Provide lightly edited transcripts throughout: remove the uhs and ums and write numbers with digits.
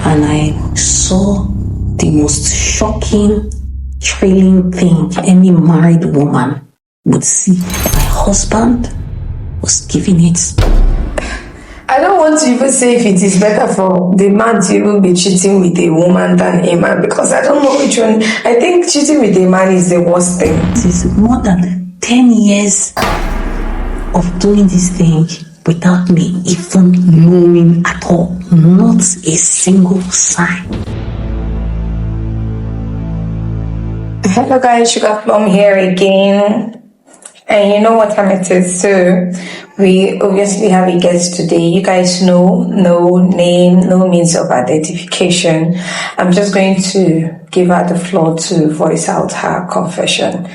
and I saw the most shocking, thrilling thing any married woman would see. My husband was giving it. I don't want to even say if it is better for the man to even be cheating with a woman than a man, because I don't know which one. I think cheating with a man is the worst thing. It is more than 10 years of doing this thing without me even knowing at all. Not a single sign. Hello guys, Sugar Plum here again. And you know what time it is, so we obviously have a guest today. You guys know, no name, no means of identification. I'm just going to give her the floor to voice out her confession.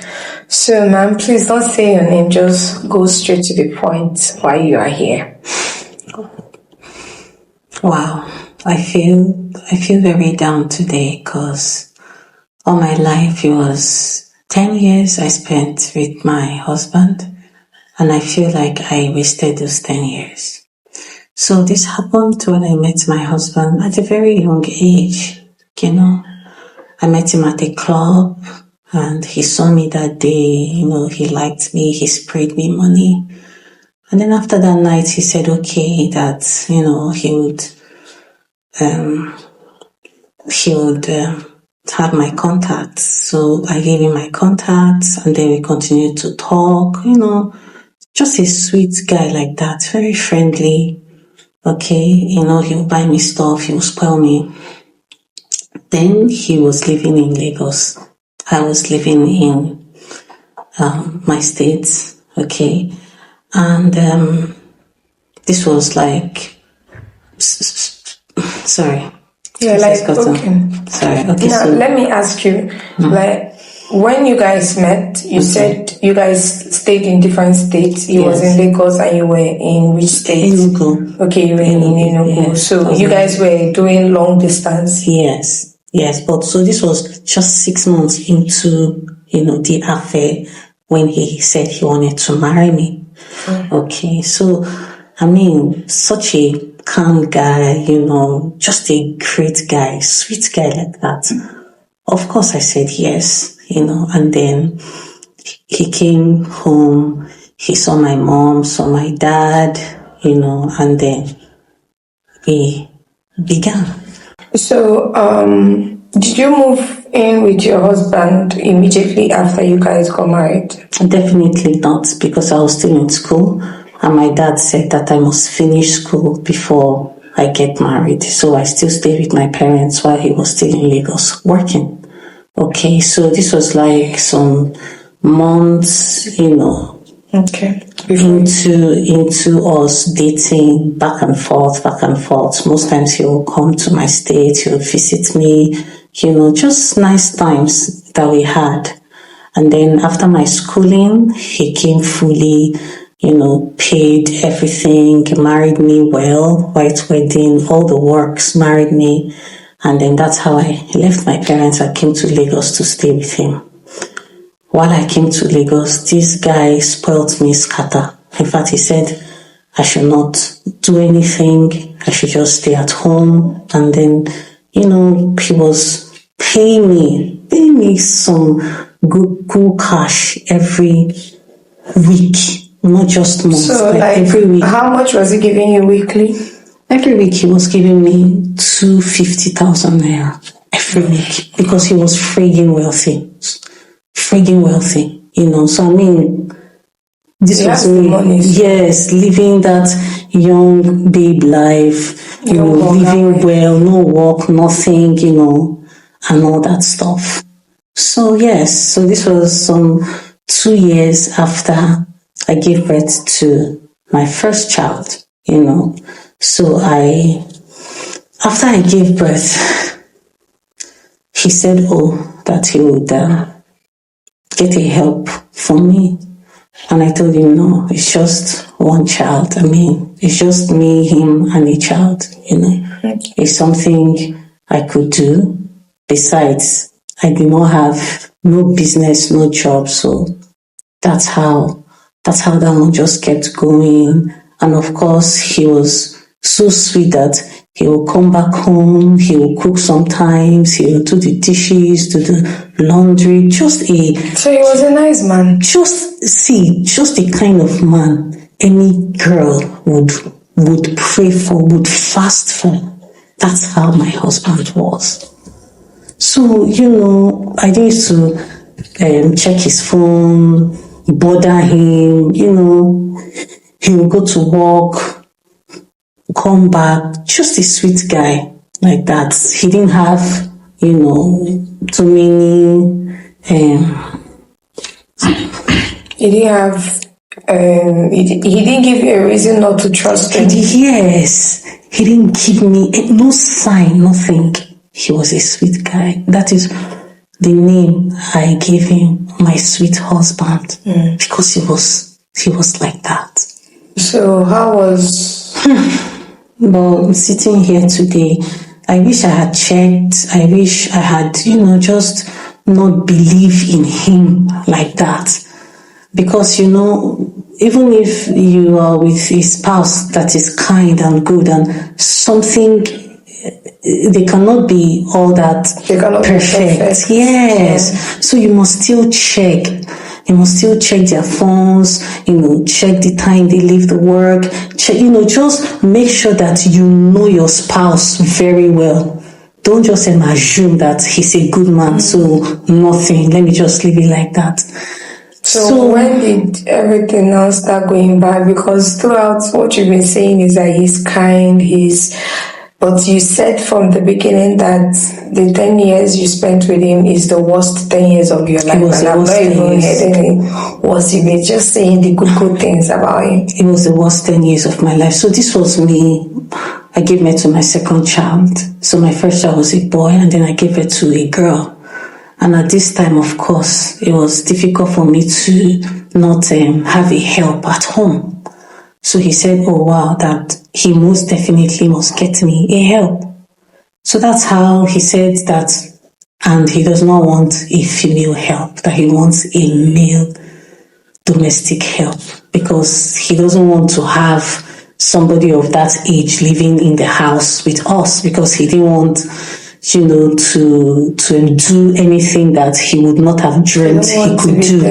So ma'am, please don't say your name, just go straight to the point why you are here. Wow, I feel very down today because all my life it was 10 years I spent with my husband, and I feel like I wasted those 10 years. So this happened when I met my husband at a very young age, you know. I met him at a club and he saw me that day, you know, he liked me, he sprayed me money. And then after that night, he said, okay, that, you know, he would have my contacts. So I gave him my contacts and then we continued to talk, you know, just a sweet guy like that, very friendly. Okay, you know, he would buy me stuff, he would spoil me. Then he was living in Lagos. I was living in my state, okay. And this was like, sorry. Yeah, like, okay. Sorry, okay. Now, so, let me ask you, like, when you guys met, you said you guys stayed in different states. He was in Lagos and you were in which state? Enugu. Okay, you were in Enugu. Yes. So you guys were doing long distance? Yes, but so this was just 6 months into, you know, the affair when he said he wanted to marry me. Okay, so, I mean, such a calm guy, you know, just a great guy, sweet guy like that. Of course I said yes, you know, and then he came home, he saw my mom, saw my dad, you know, and then we began. So, did you move in with your husband immediately after you guys got married? Definitely not, because I was still in school. And my dad said that I must finish school before I get married. So I still stayed with my parents while he was still in Lagos working. Okay, so this was like some months, you know, into us dating back and forth. Most times he will come to my state, he will visit me, you know, just nice times that we had. And then after my schooling, he came fully, you know, paid everything, married me well, white wedding, all the works, married me. And then that's how I left my parents. I came to Lagos to stay with him. While I came to Lagos, this guy spoilt me scatter. In fact, he said I should not do anything. I should just stay at home. And then, you know, he was paying me some good cash every week. Not just months, so but like every week. How much was he giving you weekly? Every week he was giving me 250,000 naira every week because he was friggin' wealthy, you know. So I mean, this was me, yes, living that young babe life, you know, living well, no work, nothing, you know, and all that stuff. So yes, so this was 2 years after I gave birth to my first child, you know. So after I gave birth, he said, that he would get a help for me. And I told him, no, it's just one child. I mean, it's just me, him, and a child, you know. It's something I could do. Besides, I did not have no business, no job, so that's how that one just kept going. And of course, he was so sweet that He will come back home, he will cook sometimes, he will do the dishes, do the laundry, So he was a nice man. Just the kind of man any girl would pray for, would fast for. That's how my husband was. So, I used to check his phone, bother him, he would go to work, come back, just a sweet guy like that. He didn't have, too many. He didn't have. He didn't give you a reason not to trust him. Yes, he didn't give me no sign, nothing. He was a sweet guy. That is the name I gave him, my sweet husband, because he was like that. So how was? But sitting here today, I wish I had checked. I wish I had, just not believe in him like that. Because, even if you are with a spouse that is kind and good and something, they cannot be all that perfect. Yes. Yeah. So you must still check. You must still check their phones, check the time they leave the work. Check, just make sure that you know your spouse very well. Don't just assume that he's a good man, so nothing. Let me just leave it like that. So when did everything now start going bad? Because throughout what you've been saying is that he's kind, but you said from the beginning that the 10 years you spent with him is the worst 10 years of your life. And I've not even heard any worse. You've been just saying the good things about him. It was the worst 10 years of my life. So this was me. I gave birth to my second child. So my first child was a boy, and then I gave birth to a girl. And at this time, of course, it was difficult for me to not have a help at home. So he said, oh wow, that he most definitely must get me a help. So that's how he said that, and he does not want a female help, that he wants a male domestic help, because he doesn't want to have somebody of that age living in the house with us, because he didn't want to do anything that he would not have dreamt he could do.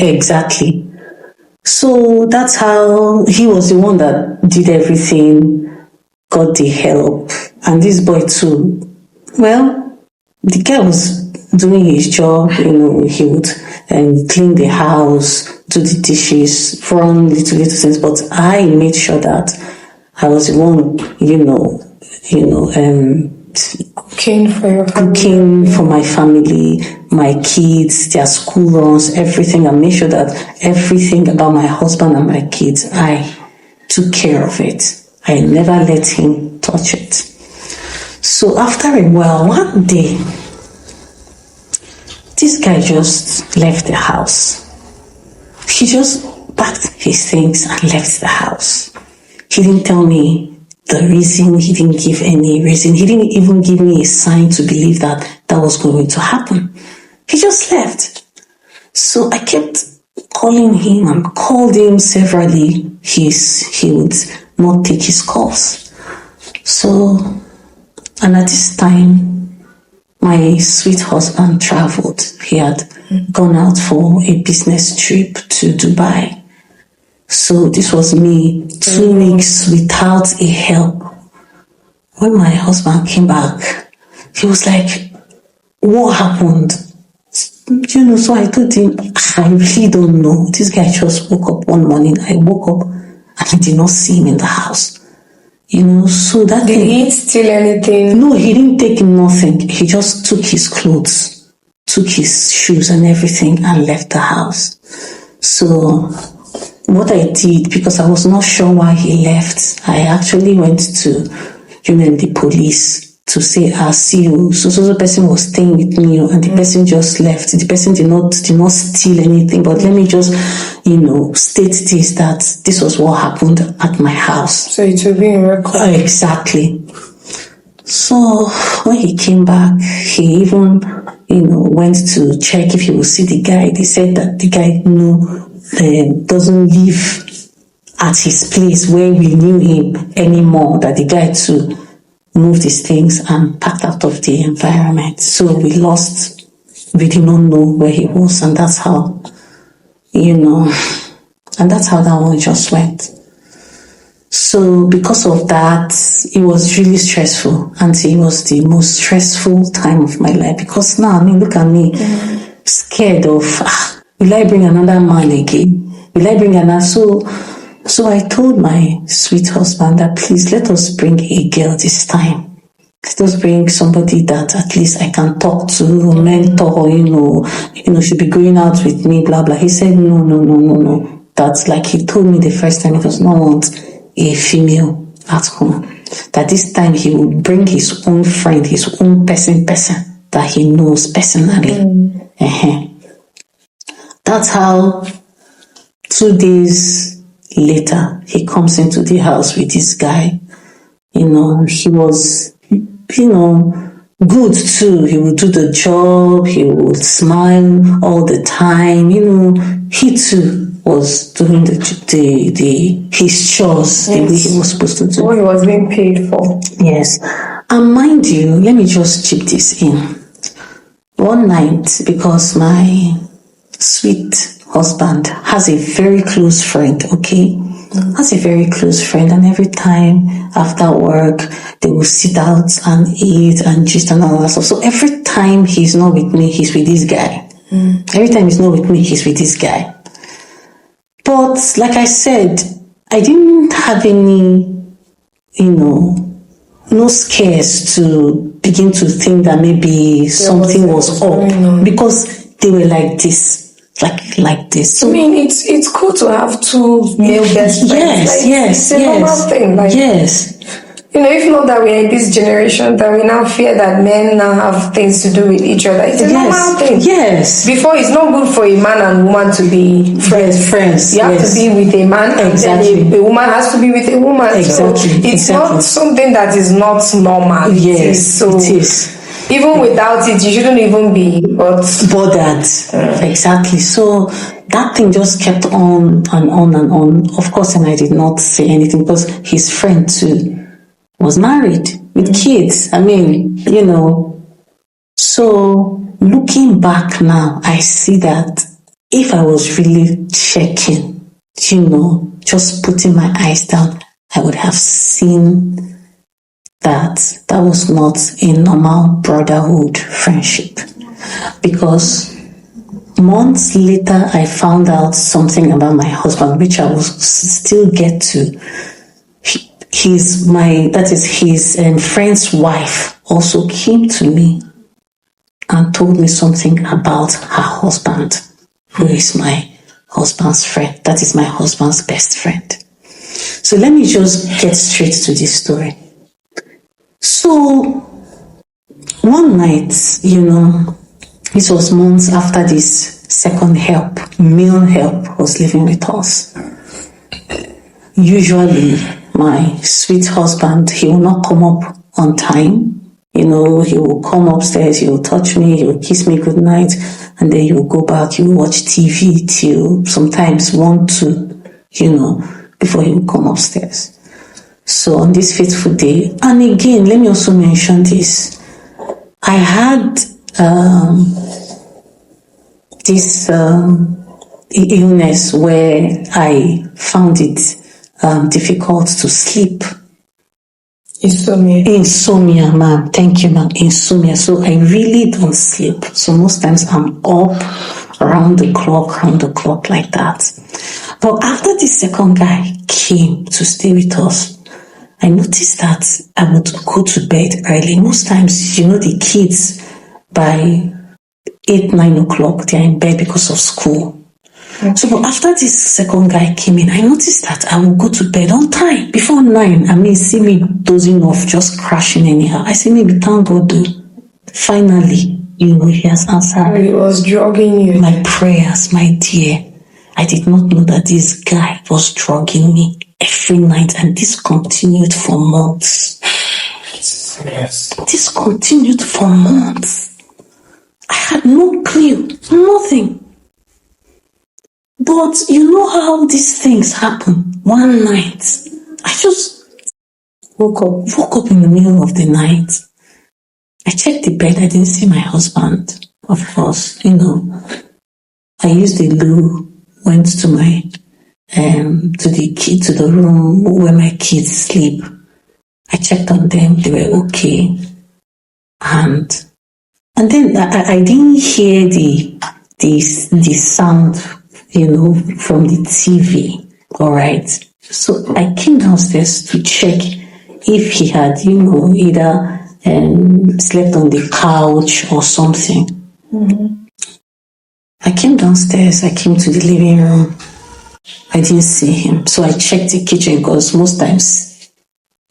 Exactly. So that's how he was the one that did everything, got the help. And this boy too, well, the guy was doing his job, he would clean the house, do the dishes, run little things, but I made sure that I was the one, cooking for my family, my kids, their school runs, everything. I made sure that everything about my husband and my kids, I took care of it. I never let him touch it. So after a while, one day, this guy just left the house. He just packed his things and left the house. He didn't tell me the reason, he didn't give any reason. He didn't even give me a sign to believe that was going to happen. He just left. So I kept calling him and called him severally. He would not take his calls. So, and at this time, my sweet husband traveled. He had gone out for a business trip to Dubai. So this was me 2 weeks without a help. When my husband came back, he was like, what happened? So I told him, I really don't know. This guy just woke up one morning. I woke up and I did not see him in the house. So that Did he steal anything? No, he didn't take nothing. He just took his clothes, took his shoes and everything and left the house. So what I did, because I was not sure why he left, I actually went to the police to say, I'll see you. So the person was staying with me and the person just left. The person did not steal anything, but let me just, state this, that this was what happened at my house. So it will be in record. Exactly. So when he came back, he even, went to check if he would see the guy. They said that the guy doesn't live at his place where we knew him anymore, that the guy too moved his things and packed out of the environment. So we did not know where he was, and that's how, and that's how that one just went. So because of that, it was really stressful, and it was the most stressful time of my life, because now, look at me, scared of, will I bring another man again? Will I bring another? So I told my sweet husband that, please, let us bring a girl this time. Let us bring somebody that at least I can talk to, mentor, should be going out with me, blah, blah. He said, no. That's like he told me the first time, he does not want a female at home. That this time he would bring his own friend, his own person that he knows personally. That's how 2 days later he comes into the house with this guy. He was, good too. He would do the job, he would smile all the time. He too was doing his chores the way he was supposed to do. What he was being paid for. Yes. And mind you, let me just chip this in. One night, because my sweet husband has a very close friend, has a very close friend, and every time after work they will sit out and eat and gist and all that stuff. So every time he's not with me, he's with this guy. Every time he's not with me, he's with this guy. But like I said, I didn't have any, no scares to begin to think that maybe something was up, because they were like this. Like this. So, it's cool to have 2 male best friends. Yes. It's a normal thing. Yes. If not that we're in this generation that we now fear that men now have things to do with each other. It's a normal thing. Yes. Before, it's not good for a man and woman to be friends. You have to be with a man, exactly. And then a woman has to be with a woman. Exactly. So it's not something that is not normal. Yes, it is. Even without it, you shouldn't even be bothered. Exactly. So that thing just kept on and on and on. Of course, and I did not say anything, because his friend too was married with kids. So looking back now, I see that if I was really checking, just putting my eyes down, I would have seen that was not a normal brotherhood friendship. Because months later, I found out something about my husband, which I will still get to. His friend's wife also came to me and told me something about her husband, who is my husband's friend. That is my husband's best friend. So let me just get straight to this story. So one night, this was months after this second male help was living with us. Usually, my sweet husband, he will not come up on time. He will come upstairs, he will touch me, he will kiss me goodnight, and then he will go back, he will watch TV till sometimes 1, 2, before he will come upstairs. So on this fateful day, and again, let me also mention this. I had this illness where I found it difficult to sleep. Insomnia, ma'am. Thank you, ma'am. Insomnia. So I really don't sleep. So most times I'm up round the clock like that. But after the second guy came to stay with us, I noticed that I would go to bed early. Most times, the kids by 8, 9 o'clock, they're in bed because of school. Okay. So but after this second guy came in, I noticed that I will go to bed on time, before 9. See me dozing off, just crashing anyhow. I say, maybe thank God, finally, he has answered. He was drugging you. My prayers, my dear. I did not know that this guy was drugging me every night, and this continued for months. Yes. This continued for months. I had no clue, nothing. But you know how these things happen. One night, Woke up in the middle of the night. I checked the bed. I didn't see my husband. Of course, I used the loo, went to my to the room where my kids sleep. I checked on them. They were okay. And then I didn't hear the sound, from the TV. All right. So I came downstairs to check if he had, either slept on the couch or something. Mm-hmm. I came downstairs. I came to the living room. I didn't see him. So I checked the kitchen because most times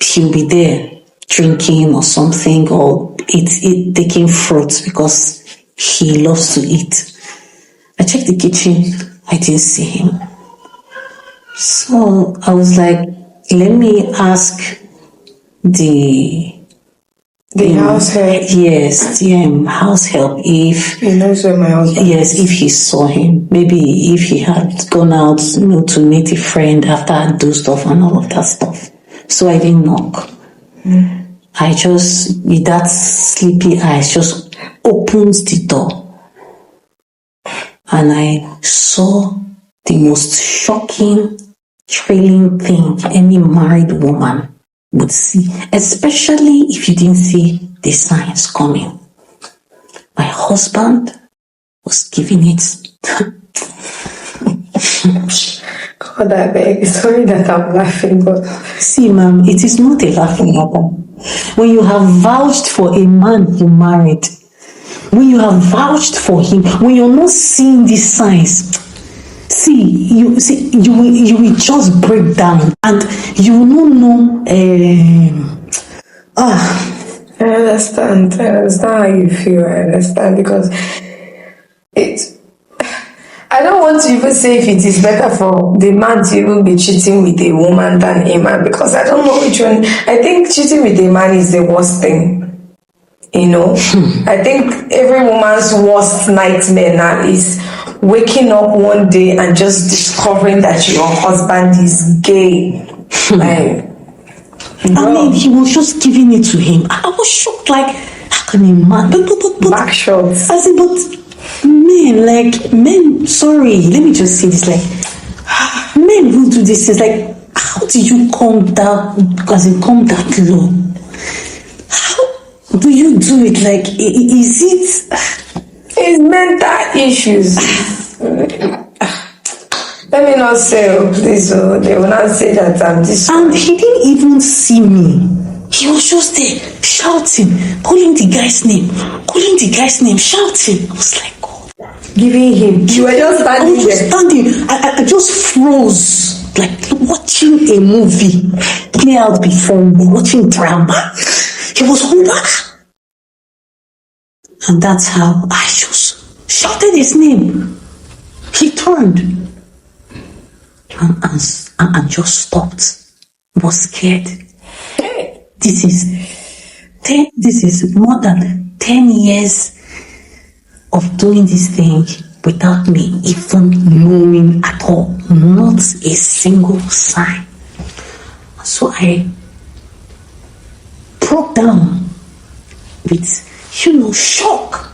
he'll be there drinking or something or taking fruits because he loves to eat. I checked the kitchen. I didn't see him. So I was like, let me ask the house help. Yes, the house help if he knows where my husband is. If he saw him, maybe if he had gone out, to meet a friend after I do stuff and all of that stuff. So I didn't knock. I just, with that sleepy eyes, just opened the door. And I saw the most shocking, thrilling thing any married woman would see, especially if you didn't see the signs coming. My husband was giving it. God, I beg. Sorry that I'm laughing, but see, ma'am, it is not a laughing matter. When you have vouched for a man you married, when you have vouched for him, when you're not seeing these signs, you will just break down and you will not know. I understand how you feel. I understand because I don't want to even say if it is better for the man to even be cheating with a woman than a man, because I don't know which one. I think cheating with a man is the worst thing. I think every woman's worst nightmare now is waking up one day and just discovering that your husband is gay. I mean, he was just giving it to him. I was shocked, like, how can a man? But back shots. I said, but men, sorry, let me just say this, like, men who do this is like, how do you come that low? How do you do it? Like, is it? It's mental issues. Let me not say this, they will not say that I'm this. And he didn't even see me. He was just there, shouting, calling the guy's name, shouting. I was like, God. Giving him. You were just standing there. I was just standing. I just froze, like watching a movie play out before me, watching drama. He was over. And that's how I just shouted his name. He turned and just stopped. Was scared. This is more than 10 years of doing this thing without me even knowing at all. Not a single sign. So I broke down with, shock.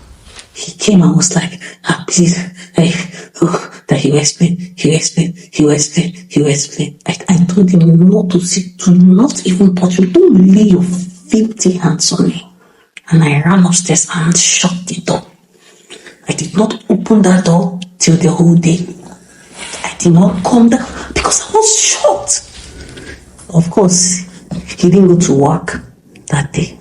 He came and was like, please, that he will explain. I told him not to see, to not even touch me, don't lay your filthy hands on me. And I ran upstairs and shut the door. I did not open that door till the whole day. I did not come down because I was shocked. Of course, he didn't go to work that day.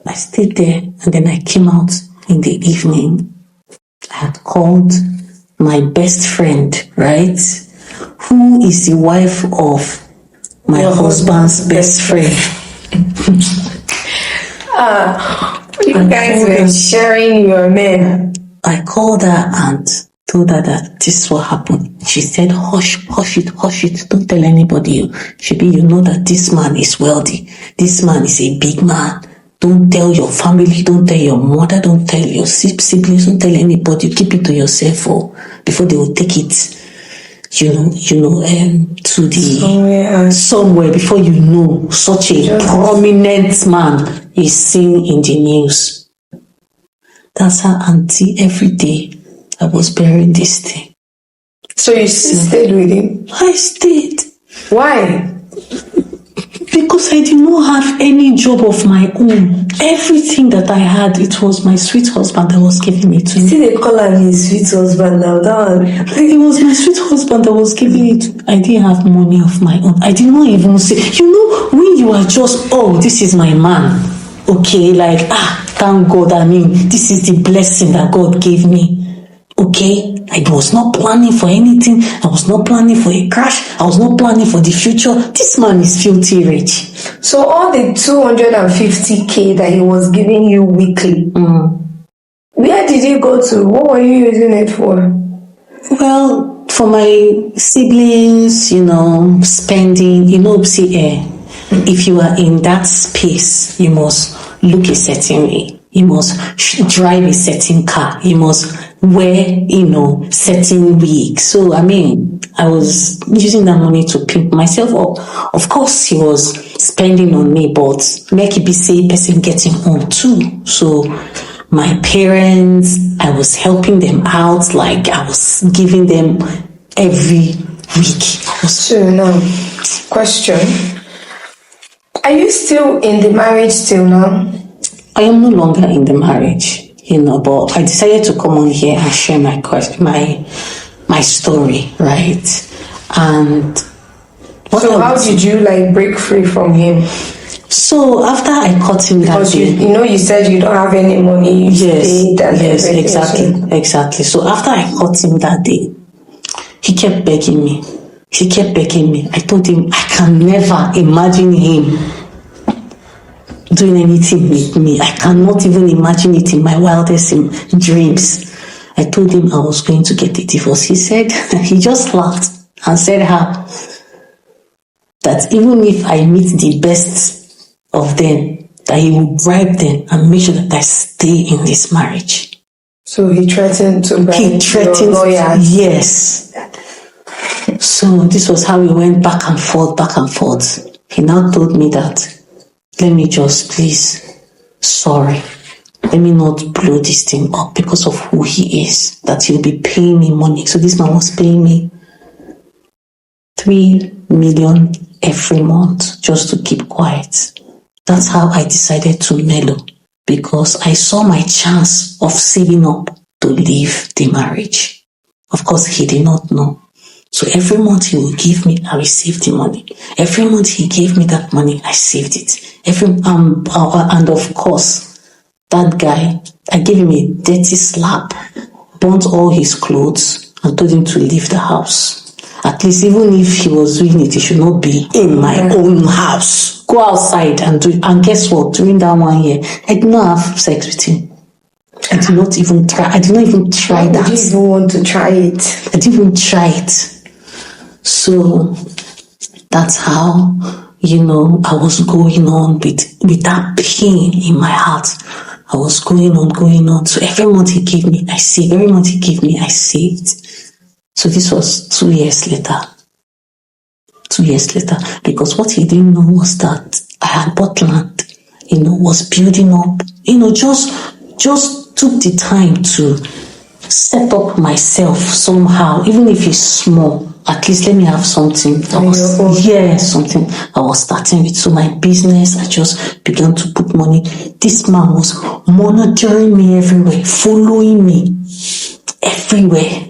I stayed there and then I came out in the evening. I had called my best friend, right? Who is the wife of my husband's best friend. You guys were sharing your name. I called her and told her that this is what happened. She said, hush it, don't tell anybody. Shebi, you know that this man is wealthy. This man is a big man. Don't tell your family, don't tell your mother, don't tell your siblings, don't tell anybody. Keep it to yourself before they will take it. to the somewhere before you know, such a prominent man is seen in the news. That's how auntie every day I was bearing this thing. So you stayed with him? I stayed. Why? Because I did not have any job of my own. Everything that I had, it was my sweet husband that was giving it to me. See, they call him his sweet husband now. It was my sweet husband that was giving it. I didn't have money of my own. I did not even say, when you are just, this is my man. Okay, like, thank God. I mean, this is the blessing that God gave me. Okay, I was not planning for anything. I was not planning for a crash. I was not planning for the future. This man is filthy rich. So all the 250K that he was giving you weekly, where did you go to? What were you using it for? Well, for my siblings, spending, if you are in that space, you must look a certain way. You must drive a certain car. You must wear, certain wigs. So, I was using that money to pimp myself up. Of course, he was spending on me, but make it be say person getting home too. So, my parents, I was helping them out. Like, I was giving them every week. So, now, question. Are you still in the marriage till now? I am no longer in the marriage, but I decided to come on here and share my story, right? And how did you break free from him? So after I caught him that day, you said you don't have any money. Yes, exactly. So after I caught him that day, he kept begging me. I told him I can never imagine him doing anything with me. I cannot even imagine it in my wildest dreams. I told him I was going to get a divorce. He said, he just laughed and said that even if I meet the best of them, that he will bribe them and make sure that I stay in this marriage. So he threatened to bribe your lawyers? Yes. So this was how we went back and forth. He now told me that, let me just please, sorry, let me not blow this thing up because of who he is, that he'll be paying me money. So this man was paying me 3 million every month just to keep quiet. That's how I decided to mellow, because I saw my chance of saving up to leave the marriage. Of course, he did not know. So every month he will give me, I will save the money. Every month he gave me that money, I saved it. And of course, that guy, I gave him a dirty slap, burnt all his clothes, and told him to leave the house. At least, even if he was doing it, he should not be in my own house. Go outside and do it. And guess what? During that 1 year, I did not have sex with him. I did not even try that. Did you even want to try it? I didn't even try it. So that's how, I was going on with that pain in my heart. I was going on. So every month he gave me, I saved. Every month he gave me, I saved. So this was 2 years later. 2 years later. Because what he didn't know was that I had bought land, was building up, just took the time to set up myself somehow, even if it's small. At least let me have something. Something I was starting with. So my business, I just began to put money. This man was monitoring me everywhere, following me everywhere.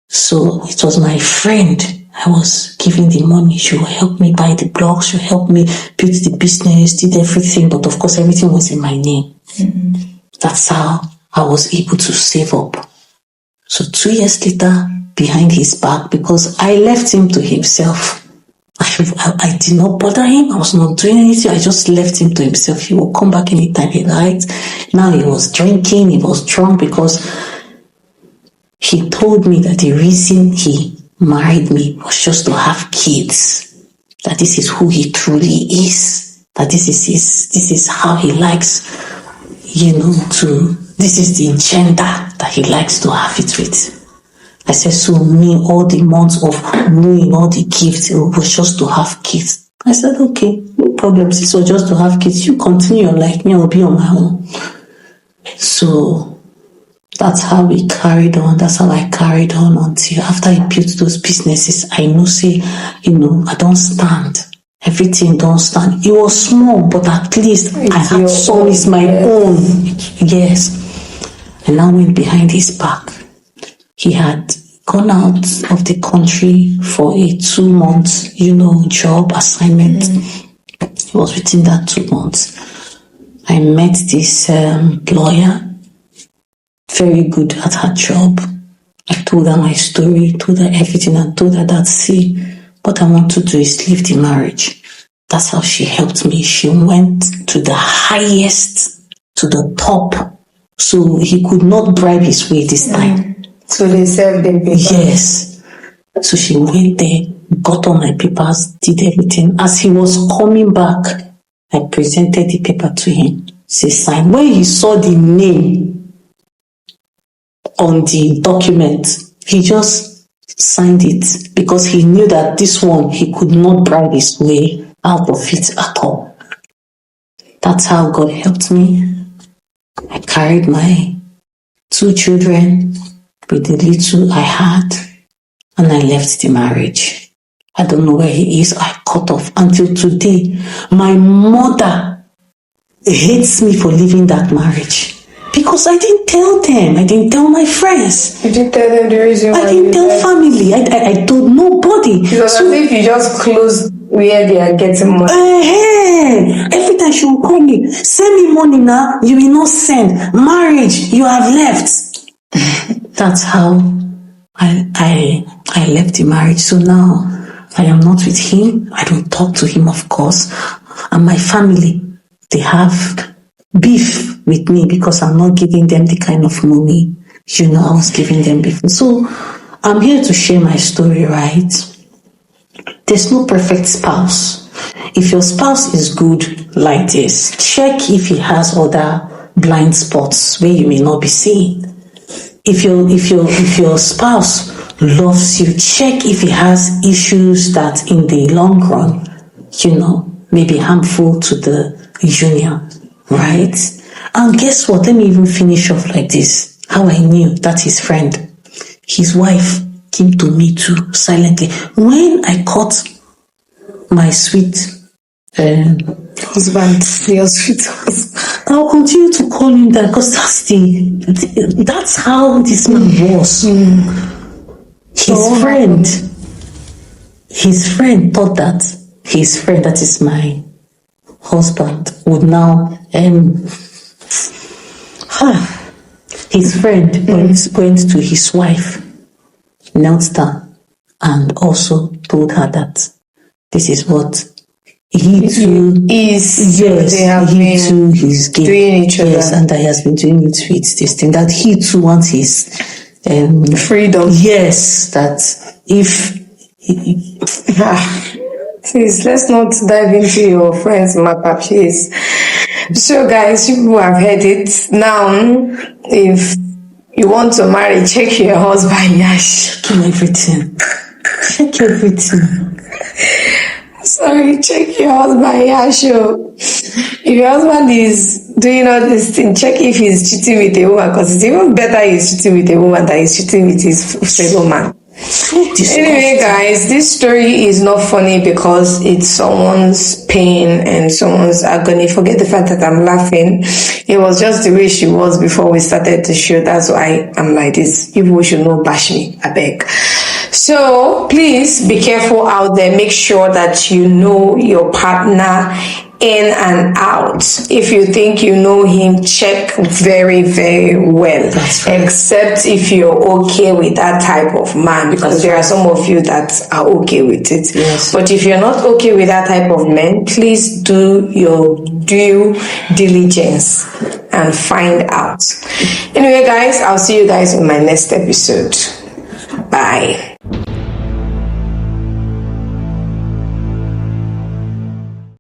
So it was my friend I was giving the money. She would help me buy the blocks, she would help me build the business, did everything. But of course, everything was in my name. Mm-hmm. That's how I was able to save up. So 2 years later, behind his back, because I left him to himself. I did not bother him. I was not doing anything. I just left him to himself. He would come back anytime he liked. Now he was drinking. He was drunk because he told me that the reason he married me was just to have kids. That this is who he truly is. That this is how he likes, this is the gender that he likes to have it with. I said, so me, all the months of knowing all the gifts, it was just to have kids. I said, okay, no problem. Since it was just to have kids, you continue your life, me, I'll be on my own. So that's how we carried on. That's how I carried on until after I built those businesses. I know, say, I don't stand. Everything don't stand. It was small, but at least I had some is my own. Yes. And I went behind his back. He had gone out of the country for a 2 months, job assignment. It was within that 2 months. I met this lawyer, very good at her job. I told her my story, told her everything, and told her that, see, what I want to do is leave the marriage. That's how she helped me. She went to the highest, to the top. So he could not bribe his way this time. So they served the paper. Yes. So she went there, got all my papers, did everything. As he was coming back, I presented the paper to him. Say, sign. When he saw the name on the document, he just signed it because he knew that this one, he could not bribe his way out of it at all. That's how God helped me. I carried my 2 children with the little I had, and I left the marriage. I don't know where he is. I cut off until today. My mother hates me for leaving that marriage because I didn't tell them. I didn't tell my friends. You didn't tell them the reason why? I didn't tell family. I told nobody. It was as if you just closed where they are getting money. Every time she will call me, send me money now, you will not send. Marriage, you have left. That's how I left the marriage. So now I am not with him. I don't talk to him, of course. And my family, they have beef with me because I'm not giving them the kind of money, I was giving them before. So I'm here to share my story, right? There's no perfect spouse. If your spouse is good like this, check if he has other blind spots where you may not be seeing. If your spouse loves you, check if he has issues that in the long run, may be harmful to the union, right? And guess what? Let me even finish off like this. How I knew that his wife came to me too, silently. When I caught my sweet husband, your sweet husband, I'll continue to call him that because that's how this man was. His friend thought that his friend, that is my husband, would now his friend went to his wife, knelt down, and also told her that this is what he too is. Yes, he too is gay. Doing each other. Yes, and that he has been doing it with this thing. That he too wants his freedom. Yes, that if please, let's not dive into your friend's matter, please. So guys, you have heard it. Now, if you want to marry, check your husband, yash. Check everything. Check everything. Sorry, check your husband, yash. If your husband is doing all this thing, check if he's cheating with a woman, because it's even better he's cheating with a woman than he's cheating with his fellow man. Anyway, guys, this story is not funny because it's someone's pain and someone's agony. Forget the fact that I'm laughing. It was just the way she was before we started the show. That's why I'm like this. People should not bash me, I beg. So please be careful out there. Make sure that you know your partner in and out. If you think you know him, check very, very well. That's right. Except if you're okay with that type of man, because there are some of you that are okay with it. Yes. But if you're not okay with that type of man, please do your due diligence and find out. Anyway, guys, I'll see you guys in my next episode. Bye.